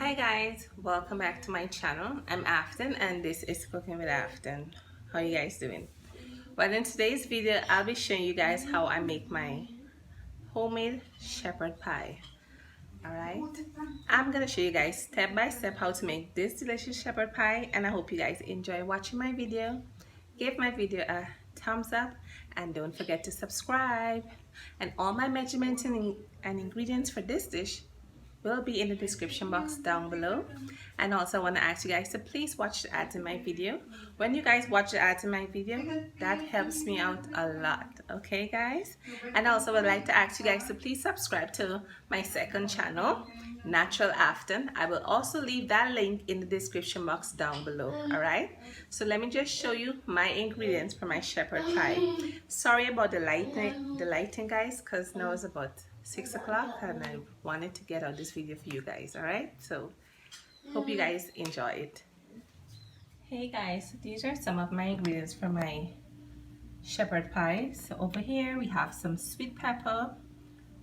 Hi guys, welcome back to my channel. I'm Afton and this is Cooking with Afton. How are you guys doing? Well, in today's video I'll be showing you guys how I make my homemade shepherd pie. Alright, I'm gonna show you guys step by step how to make this delicious shepherd pie, and I hope you guys enjoy watching my video. Give my video a thumbs up and don't forget to subscribe. And all my measurements and ingredients for this dish will be in the description box down below. And also I want to ask you guys to please watch the ads in my video. When you guys watch the ads in my video, that helps me out a lot, okay guys? And also would like to ask you guys to please subscribe to my second channel, Natural Afton. I will also leave that link in the description box down below. Alright, so let me just show you my ingredients for my shepherd pie. Sorry about the lighting guys, because now it's about 6 o'clock and I wanted to get out this video for you guys. Alright, so hope you guys enjoy it. Hey guys, these are some of my ingredients for my shepherd pie. So over here we have some sweet pepper,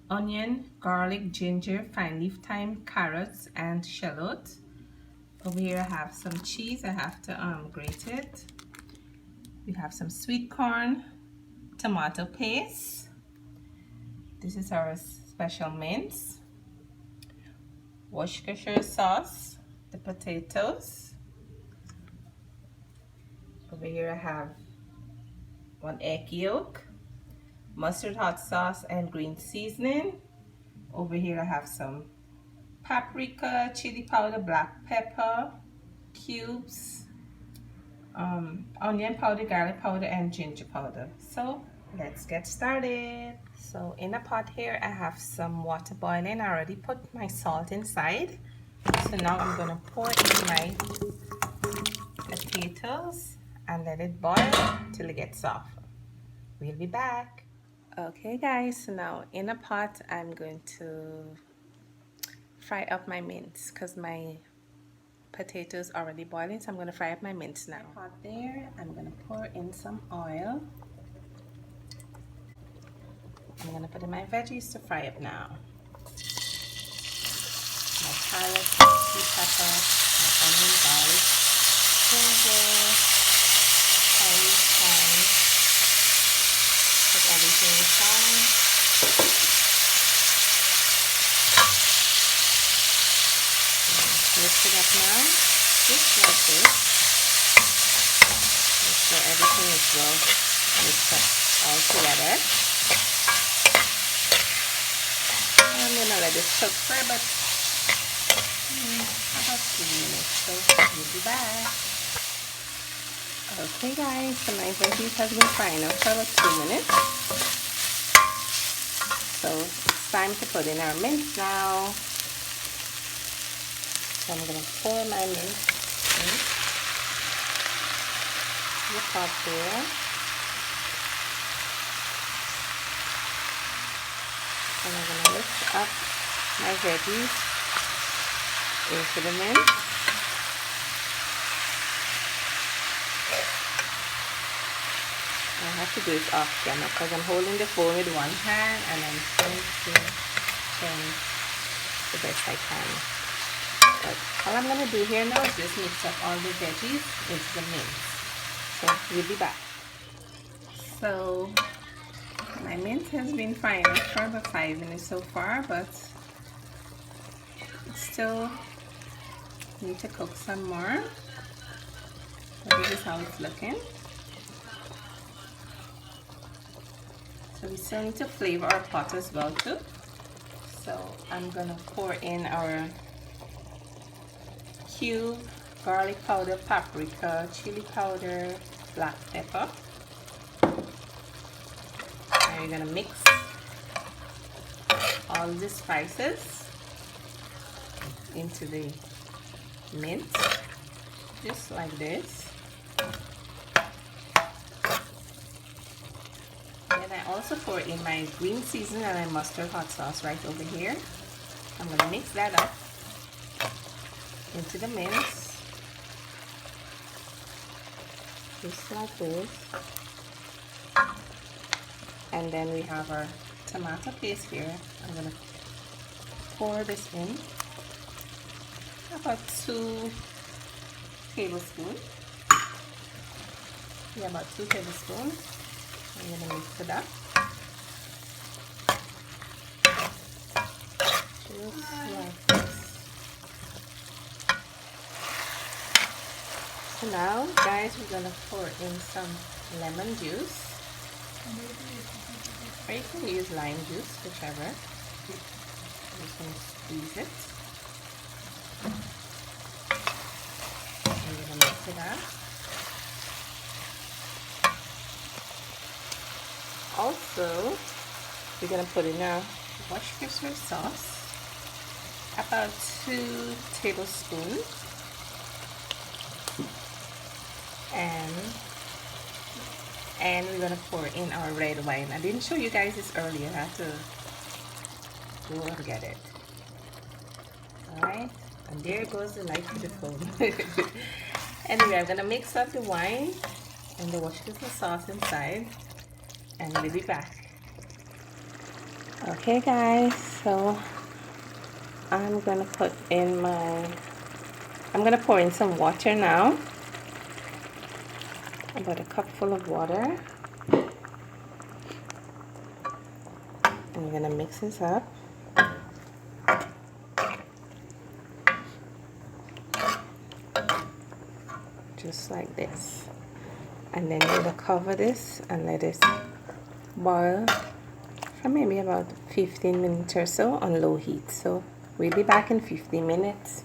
onion, garlic, ginger, fine leaf thyme, carrots and shallots. Over here I have some cheese. I have to grate it. We have some sweet corn, tomato paste. This is our special mince, Worcestershire sauce, the potatoes. Over here I have 1 egg yolk, mustard hot sauce and green seasoning. Over here I have some paprika, chili powder, black pepper, cubes, onion powder, garlic powder and ginger powder. So let's get started. So in a pot here I have some water boiling. I already put my salt inside. So now I'm gonna pour in my potatoes and let it boil till it gets soft. We'll be back. Okay guys, so now in a pot I'm going to fry up my mince because my potatoes already boiling, so I'm going to fry up my mince now. Pot there, I'm going to pour in some oil. I'm going to put in my veggies to fry up now. My carrots, my sweet pepper, my onion, garlic, ginger, thyme. Put everything inside. Mix it up now, just like this. Make sure everything is well mixed up all together. I'm gonna let this cook for about 2 minutes, so we'll be back. Okay guys, so my veggies has been frying up for about 2 minutes. So it's time to put in our mince now. So I'm going to pour my mince in the pot there. And I'm going to mix up my veggies into the mince. I have to do this off camera because I'm holding the phone with one hand and I'm trying to turn the best I can. But all I'm going to do here now is just mix up all the veggies into the mince. So we'll be back. So my mince has been frying for about 5 minutes so far, but it still need to cook some more. So this is how it's looking. So we still need to flavor our pot as well too. So I'm gonna pour in our cube, garlic powder, paprika, chili powder, black pepper. Now you're gonna mix all the spices into the mince, just like this. Then I also pour in my green seasoning and my mustard hot sauce right over here. I'm gonna mix that up into the mince, just like this. And then we have our tomato paste here. I'm gonna pour this in. about 2 tablespoons. Yeah, about 2 tablespoons. I'm gonna mix it up. Just like this. So now, guys, we're gonna pour in some lemon juice. Or you can use lime juice, whichever. I'm just gonna squeeze it. I'm gonna mix it up. Also, we're gonna put in our Worcestershire sauce, about 2 tablespoons, and we're gonna pour in our red wine. I didn't show you guys this earlier. I have to go and get it. All right, and there goes the light with the phone. Anyway, I'm gonna mix up the wine and the Worcestershire sauce inside, and we'll be back. Okay guys, so I'm gonna pour in some water now, about a cup full of water, and we're gonna mix this up. Just like this, and then we're gonna cover this and let it boil for maybe about 15 minutes or so on low heat. So we'll be back in 15 minutes.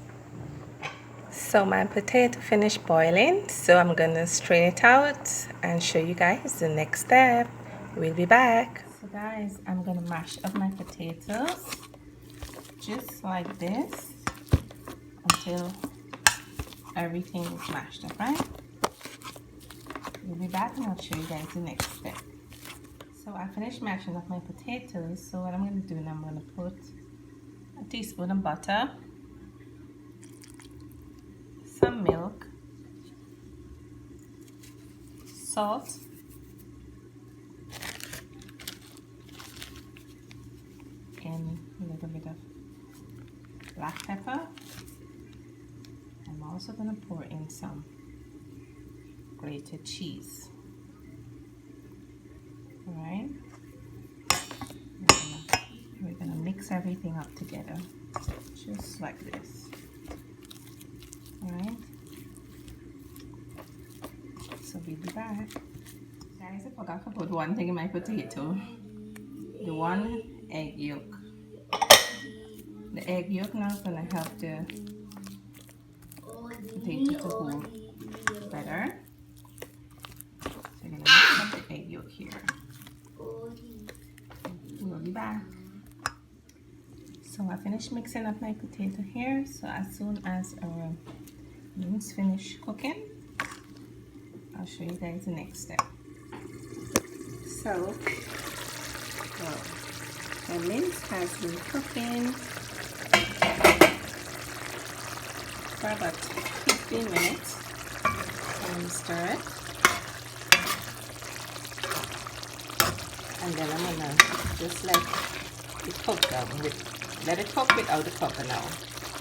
So my potato finished boiling, so I'm gonna strain it out and show you guys the next step. We'll be back. So guys, I'm gonna mash up my potatoes just like this until everything is mashed up, right? We'll be back and I'll show you guys the next step. So I finished mashing up my potatoes, so what I'm going to do now, I'm going to put a teaspoon of butter, some milk, salt, and a little bit of black pepper. I'm also going to pour in some grated cheese. Alright, we're going to mix everything up together, just like this. Alright, so we'll be back. Guys, I forgot to put one thing in my potato, the 1 egg yolk. The egg yolk now is going to help the potato to hold better. So I'm going to mix up the egg yolk here. We'll be back. So I finished mixing up my potato here. So as soon as our mince finish cooking, I'll show you guys the next step. So my mince has been cooking for about 15 minutes. And stir it. And then I'm gonna just let it cook down let it cook without the cover now.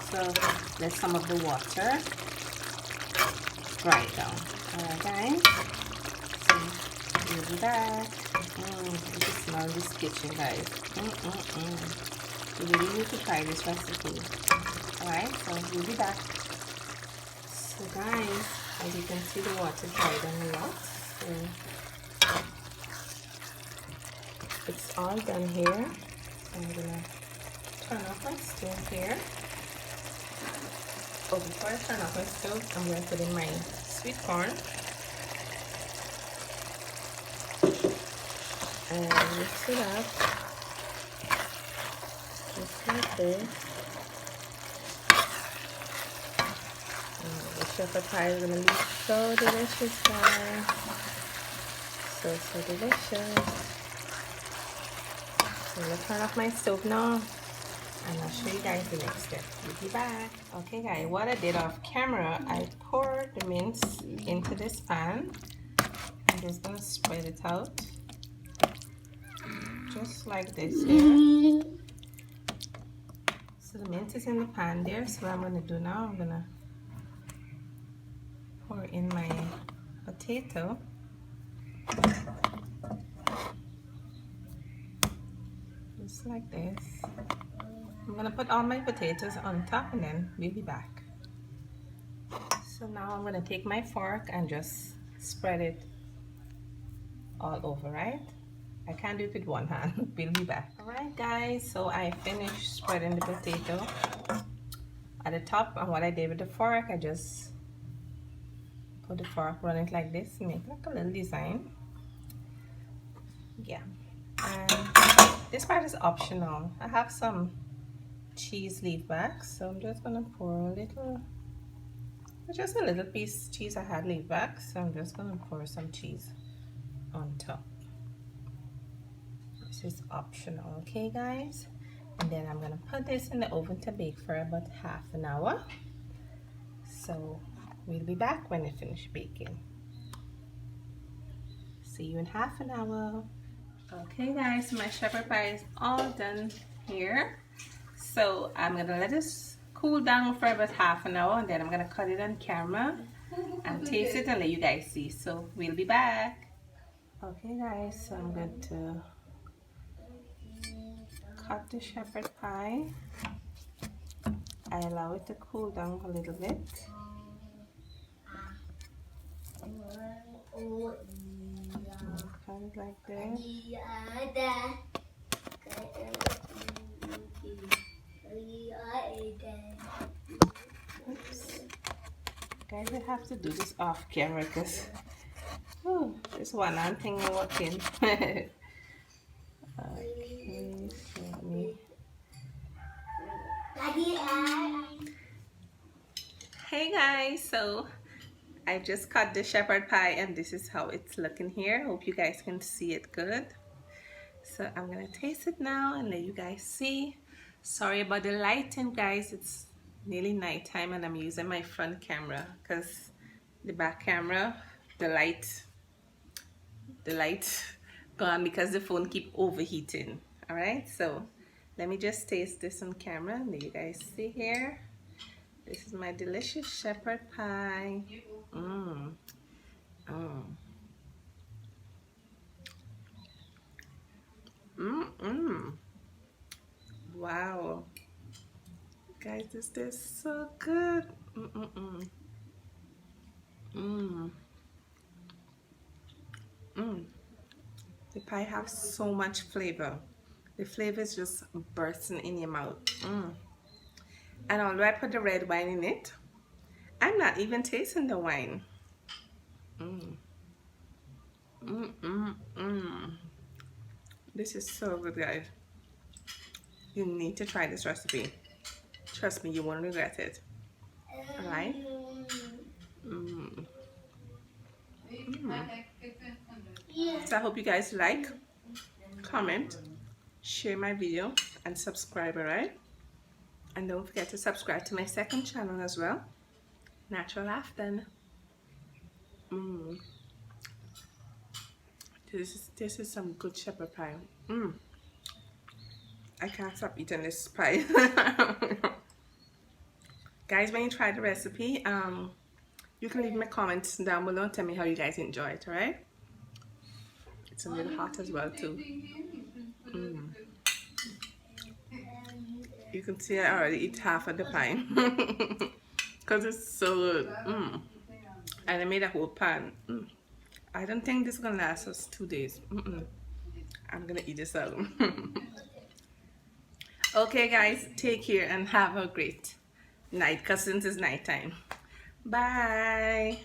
So let some of the water dry down. Alright guys. So we'll be back. You can smell this kitchen, guys. You really need to try this recipe. Alright, so we'll be back. So guys, as you can see, the water dried down a lot. So it's all done here. I'm gonna turn off my stove here. Oh, before I turn off my stove, I'm gonna put in my sweet corn and mix it up just like this. The shepherd pie is gonna be so delicious, guys. So delicious. I'm gonna turn off my stove now and I'll show you guys the next step. We'll be back. Okay guys, what I did off camera, I poured the mince into this pan. I'm just gonna spread it out just like this here. So So the mint is in the pan there. So what I'm gonna do now, I'm gonna pour in my potato. Just like this. I'm gonna put all my potatoes on top and then we'll be back. So now I'm gonna take my fork and just spread it all over, right? I can't do it with one hand. We'll be back. Alright guys, so I finished spreading the potato at the top, and what I did with the fork, I just put the fork, run it like this, make like a little design. Yeah. And this part is optional. I have some cheese leaf back, so I'm just gonna pour a little, just a little piece cheese I had leave back, so I'm just gonna pour some cheese on top. This is optional, okay guys? And then I'm gonna put this in the oven to bake for about half an hour. So we'll be back when it finishes baking. See you in half an hour. Okay guys, my shepherd pie is all done here. So I'm gonna let this cool down for about half an hour, and then I'm gonna cut it on camera and taste it and let you guys see. So we'll be back. Okay guys, so I'm going to cut the shepherd pie. I allow it to cool down a little bit. Cut it like this. Oops. Guys, I have to do this off camera because this one hand thing working. Okay, so let me. Hey guys, so I just cut the shepherd pie and this is how it's looking here. Hope you guys can see it good. So I'm gonna taste it now and let you guys see. Sorry about the lighting guys, it's nearly nighttime and I'm using my front camera because the back camera, the light gone because the phone keep overheating. All right, so let me just taste this on camera and let you guys see here. This is my delicious shepherd pie. Wow. Guys, this tastes so good. The pie has so much flavor. The flavor is just bursting in your mouth. And although I put the red wine in it, I'm not even tasting the wine. This is so good, guys. You need to try this recipe. Trust me, you won't regret it. Alright? So I hope you guys like, comment, share my video, and subscribe, alright? And don't forget to subscribe to my second channel as well, Natural Afton. This is some good shepherd pie. I can't stop eating this pie. Guys, when you try the recipe, you can leave me comments down below and tell me how you guys enjoy it, alright? It's a little hot as well too. You can see I already eat half of the pie because it's so good. And I made a whole pan. I don't think this is gonna last us 2 days. I'm gonna eat this out. Okay guys, take care and have a great night because since it's nighttime. Bye.